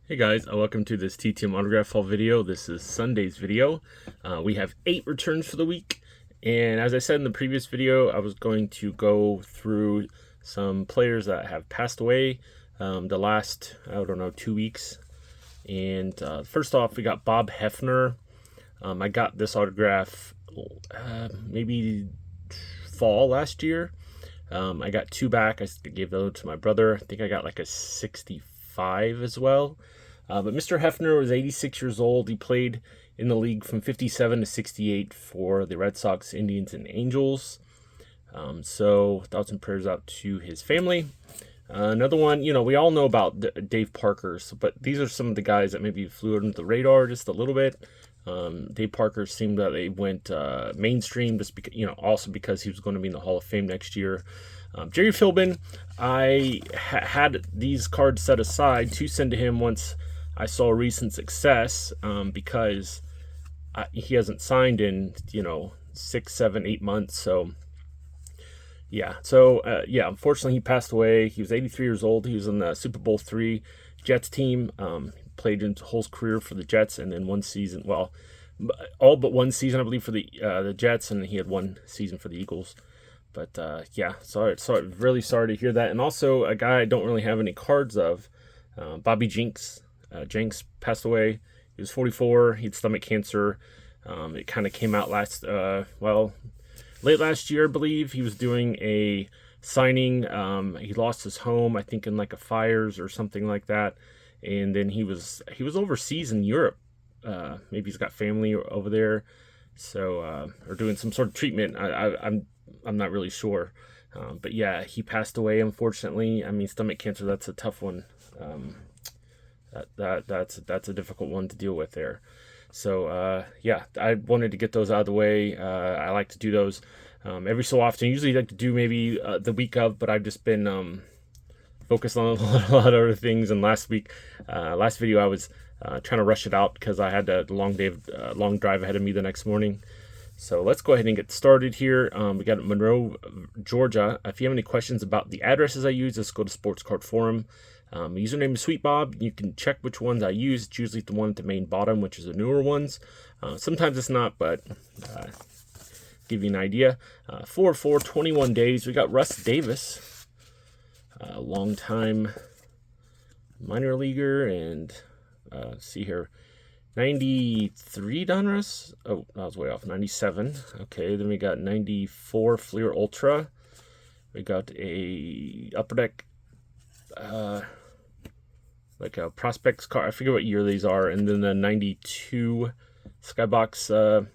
Hey guys, welcome to this TTM autograph haul video. This is Sunday's video. We have 8 returns for the week, and as I said in the previous video, I was going to go through some players that have passed away the last, 2 weeks. And first off, we got Bob Hefner. I got this autograph maybe fall last year. I got 2 back. I gave those to my brother. I think I got like a 65 as well. But Mr. Hefner was 86 years old. He played in the league from 57 to 68 for the Red Sox, Indians, and Angels. So thoughts and prayers out to his family. Another one, we all know about Dave Parker's, but these are some of the guys that maybe flew under the radar just a little bit. Dave Parker seemed that they went mainstream just because, also because he was going to be in the Hall of Fame next year. Jerry Philbin, I had these cards set aside to send to him once I saw recent success, because he hasn't signed in 6, 7, 8 months. So unfortunately he passed away. He was 83 years old. He was in the Super Bowl III Jets team. Played his whole career for the Jets, and then one season, all but one season I believe for the Jets, and he had one season for the Eagles. But really sorry to hear that. And also a guy I don't really have any cards of, Bobby Jenks. Jenks passed away. He was 44. He had stomach cancer. It kind of came out late last year, I believe. He was doing a signing. He lost his home, I think, in like a fires or something like that. And then he was overseas in Europe. Maybe he's got family over there, so or doing some sort of treatment. I'm not really sure. But yeah, he passed away, unfortunately. I mean, stomach cancer, that's a tough one. That's a difficult one to deal with there. So I wanted to get those out of the way. I like to do those every so often. Usually I like to do maybe the week of, but I've just been focused on a lot of other things. And last video I was trying to rush it out because I had a long drive ahead of me the next morning. So let's go ahead and get started here. We got Monroe, Georgia. If you have any questions about the addresses I use, just go to Sports Card Forum. Username is Sweet Bob. You can check which ones I use. It's usually the one at the main bottom, which is the newer ones. Sometimes it's not, but give you an idea. 4/4/21 days. We got Russ Davis, a long-time minor leaguer, and see here, 93 Donruss. Oh, that was way off. 97. Okay, then we got 94 Fleer Ultra. We got a Upper Deck, like a Prospects card. I forget what year these are. And then the 92 Skybox.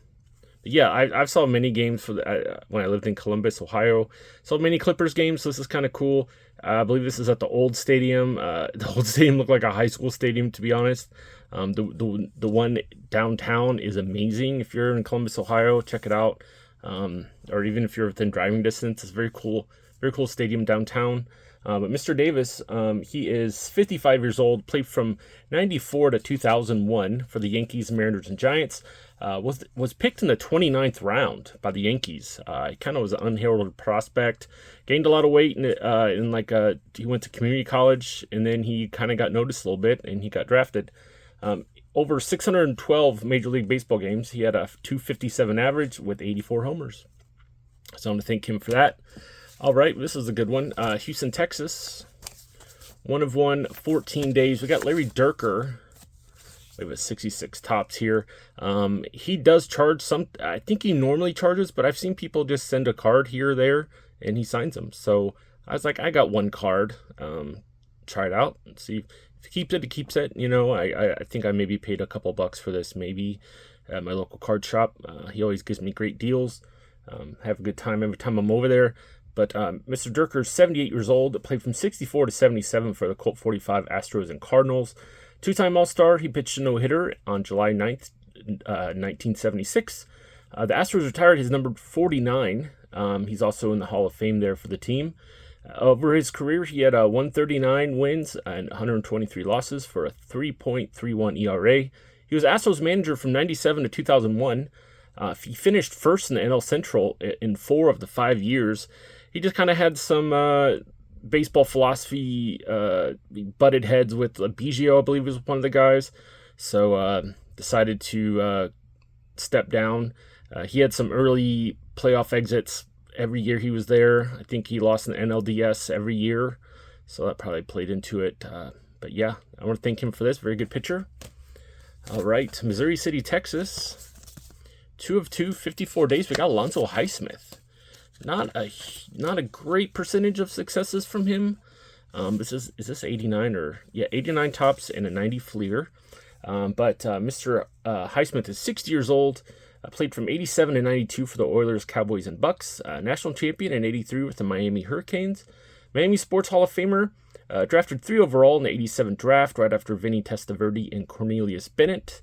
I saw many games when I lived in Columbus, Ohio. Saw many Clippers games, so this is kind of cool. I believe this is at the old stadium. The old stadium looked like a high school stadium, to be honest. The one downtown is amazing. If you're in Columbus, Ohio, check it out. Or even if you're within driving distance, it's very cool stadium downtown. But Mr. Davis, he is 55 years old, played from 94 to 2001 for the Yankees, Mariners, and Giants. Was picked in the 29th round by the Yankees. He kind of was an unheralded prospect. Gained a lot of weight he went to community college, and then he kind of got noticed a little bit, and he got drafted. Over 612 Major League Baseball games. He had a .257 average with 84 homers. So I'm going to thank him for that. All right, this is a good one. Houston, Texas. 1 of 1, 14 days. We got Larry Dierker. We have a 66 tops here. He does charge some. I think he normally charges, but I've seen people just send a card here or there, and he signs them. So I was like, I got one card. Try it out and see. If he keeps it, he keeps it. I think I maybe paid a couple bucks for this, maybe at my local card shop. He always gives me great deals. Have a good time every time I'm over there. But Mr. Dierker is 78 years old, played from 64 to 77 for the Colt 45 Astros and Cardinals. 2-time All-Star. He pitched a no-hitter on July 9th, 1976. The Astros retired his number 49. He's also in the Hall of Fame there for the team. Over his career, he had 139 wins and 123 losses for a 3.31 ERA. He was Astros manager from 97 to 2001. He finished first in the NL Central in 4 of the 5 years. He just kind of had some baseball philosophy, he butted heads with Biggio, I believe was one of the guys. So decided to step down. He had some early playoff exits every year he was there. I think he lost in the NLDS every year, so that probably played into it. But yeah, I want to thank him for this. Very good pitcher. All right, Missouri City, Texas. 2 of 2, 54 days. We got Alonzo Highsmith. Not a great percentage of successes from him. Is this 89 or 89 tops and a 90 Fleer. But Mr. Highsmith is 60 years old. Played from 87 to 92 for the Oilers, Cowboys, and Bucks. National champion in 83 with the Miami Hurricanes. Miami Sports Hall of Famer. Drafted 3 overall in the 87 draft, right after Vinny Testaverde and Cornelius Bennett.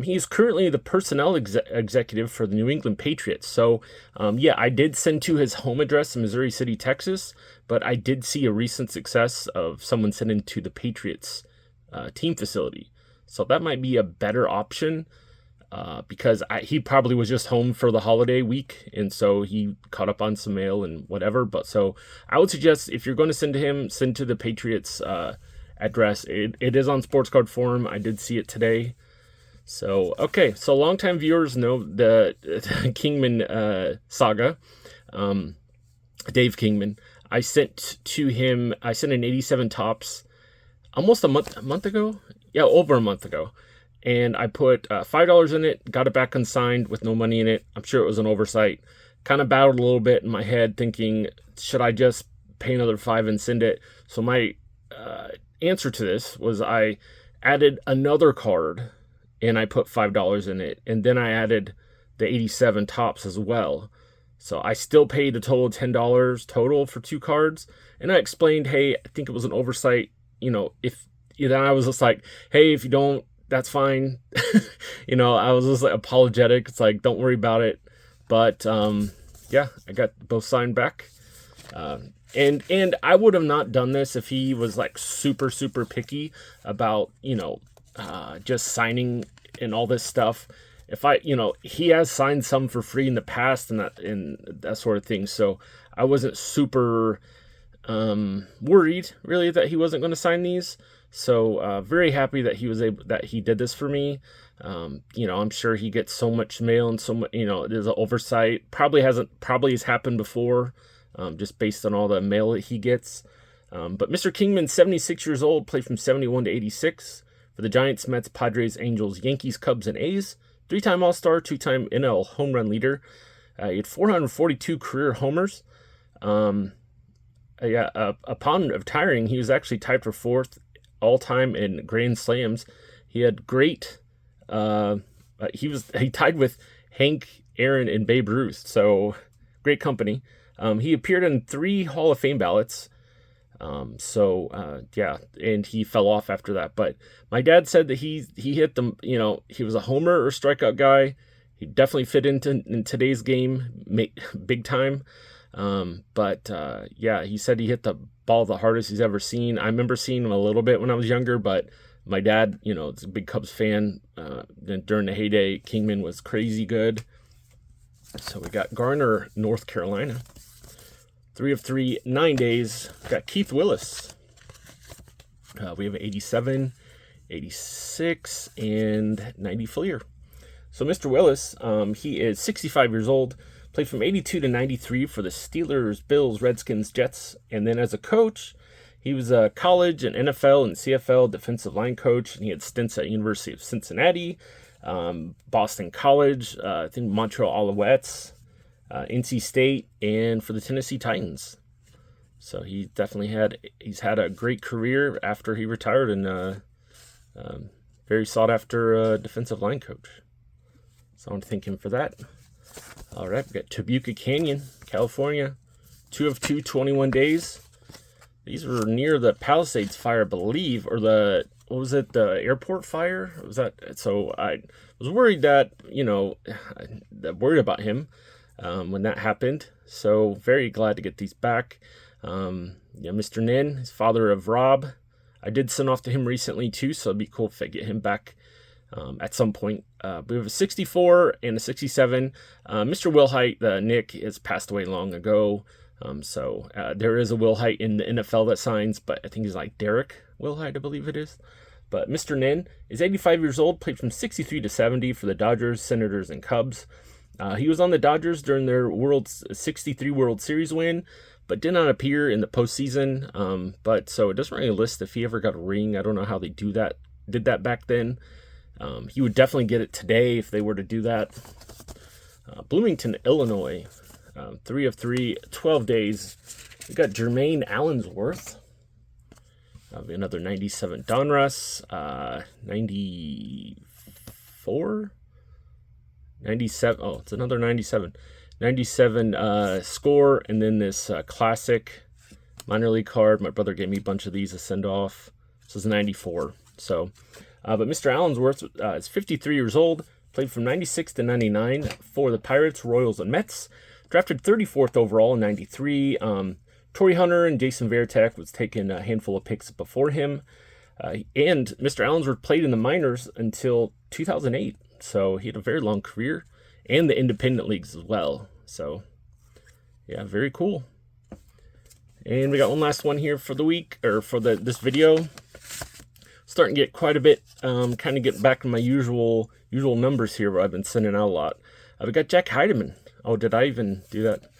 He is currently the personnel executive for the New England Patriots. So, I did send to his home address in Missouri City, Texas, but I did see a recent success of someone sending to the Patriots team facility. So that might be a better option because he probably was just home for the holiday week, and so he caught up on some mail and whatever. But so I would suggest if you're going to send to him, send to the Patriots address. It is on Sports Card Forum. I did see it today. So, okay. So longtime viewers know the Kingman saga. Dave Kingman. I sent an 87 tops almost a month ago. Yeah, over a month ago. And I put $5 in it, got it back unsigned with no money in it. I'm sure it was an oversight. Kind of battled a little bit in my head thinking, should I just pay another $5 and send it? So my answer to this was I added another card and I put $5 in it. And then I added the 87 tops as well. So I still paid a total of $10 total for 2 cards. And I explained, hey, I think it was an oversight. Then I was just like, hey, if you don't, that's fine. I was just like apologetic. It's like, don't worry about it. But I got both signed back. And I would have not done this if he was like super, super picky about, just signing and all this stuff. If he has signed some for free in the past and that sort of thing. So I wasn't super worried really that he wasn't going to sign these. So very happy that he did this for me. I'm sure he gets so much mail and so much, there's an oversight. Probably has happened before, just based on all the mail that he gets. But Mr. Kingman, 76 years old, played from 71 to 86 for the Giants, Mets, Padres, Angels, Yankees, Cubs, and A's. 3-time All-Star, 2-time NL home run leader. He had 442 career homers. Upon retiring, he was actually tied for 4th all-time in grand slams. He had great. He tied with Hank Aaron and Babe Ruth. So great company. He appeared in 3 Hall of Fame ballots. And he fell off after that. But my dad said that he hit them. He was a homer or strikeout guy. He definitely fit in today's game, big time. He said he hit the ball the hardest he's ever seen. I remember seeing him a little bit when I was younger, but my dad, is a big Cubs fan. During the heyday, Kingman was crazy good. So we got Garner, North Carolina. 3 of 3, 9 days. We got Keith Willis. We have 87, 86, and 90 Fleer. So Mr. Willis, he is 65 years old. Played from 82 to 93 for the Steelers, Bills, Redskins, Jets. And then as a coach, he was a college and NFL and CFL defensive line coach. And he had stints at University of Cincinnati, Boston College, I think Montreal Alouettes, NC State, and for the Tennessee Titans. So he's had a great career after he retired and very sought after defensive line coach. So I want to thank him for that. All right, we got Topeka Canyon, California. 2 of 2, 21 days. These were near the Palisades fire, I believe, or the airport fire? Was that? So I was worried that, worried about him when that happened. So very glad to get these back. Mr. Nin, his father of Rob. I did send off to him recently too, so it'd be cool if I get him back at some point. We have a 64 and a 67. Mr. Wilhite, Nick, has passed away long ago. So there is a Will Height in the NFL that signs, but I think he's like Dierker Will Height, I believe it is. But Mr. Nin is 85 years old, played from 63 to 70 for the Dodgers, Senators, and Cubs. He was on the Dodgers during their 63 World Series win, but did not appear in the postseason. But so it doesn't really list if he ever got a ring. I don't know how they did that back then. He would definitely get it today if they were to do that. Bloomington, Illinois, 3 of 3, 12 days. We got Jermaine Allensworth. Another 97 Donruss, 94, 97. Oh, it's another 97. 97 score, and then this classic minor league card. My brother gave me a bunch of these to send off. This is 94. So, but Mr. Allensworth is 53 years old. Played from 96 to 99 for the Pirates, Royals, and Mets. Drafted 34th overall in 93. Torrey Hunter and Jason Varitek was taking a handful of picks before him. And Mr. Allensworth played in the minors until 2008. So he had a very long career, and the independent leagues as well. So, yeah, very cool. And we got one last one here for the week, or for this video. Starting to get quite a bit, kind of get back to my usual numbers here where I've been sending out a lot. We got Jack Heidemann. Oh, did I even do that?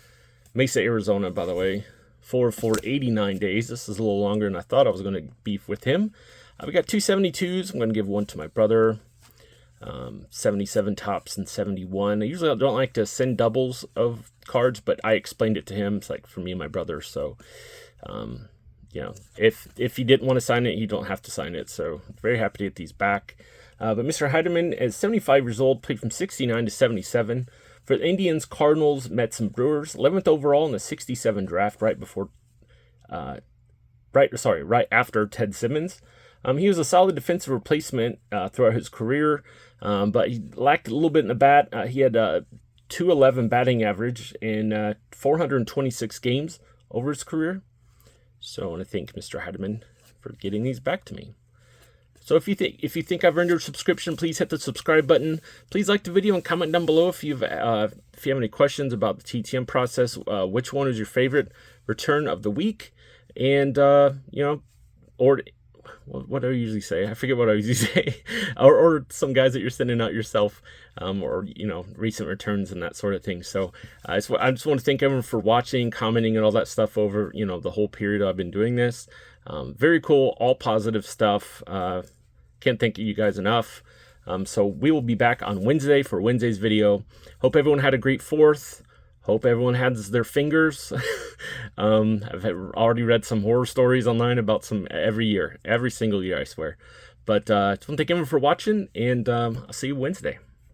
Mesa, Arizona, by the way. 4 for 89 days. This is a little longer than I thought I was going to beef with him. We got 272s. I'm going to give one to my brother. 77 tops and 71. I usually don't like to send doubles of cards, but I explained it to him. It's like for me and my brother. So, you know, if he didn't want to sign it, you don't have to sign it. So very happy to get these back. But Mr. Heidemann is 75 years old, played from 69 to 77 for the Indians, Cardinals, Mets, and Brewers. 11th overall in the 67 draft, right after Ted Simmons. He was a solid defensive replacement throughout his career, but he lacked a little bit in the bat. He had a .211 batting average in 426 games over his career. So I want to thank Mr. Heidemann for getting these back to me. So if you think I've earned your subscription, please hit the subscribe button. Please like the video and comment down below if you have any questions about the TTM process. Which one is your favorite return of the week? And you know, or what do I usually say? I forget what I usually say. or some guys that you're sending out yourself, or you know, recent returns and that sort of thing. So I just want to thank everyone for watching, commenting, and all that stuff over the whole period I've been doing this. Very cool, all positive stuff. Can't thank you guys enough. So we will be back on Wednesday for Wednesday's video. Hope everyone had a great 4th. Hope everyone has their fingers. I've already read some horror stories online about some every single year, I swear. But I just want to thank everyone for watching, and I'll see you Wednesday.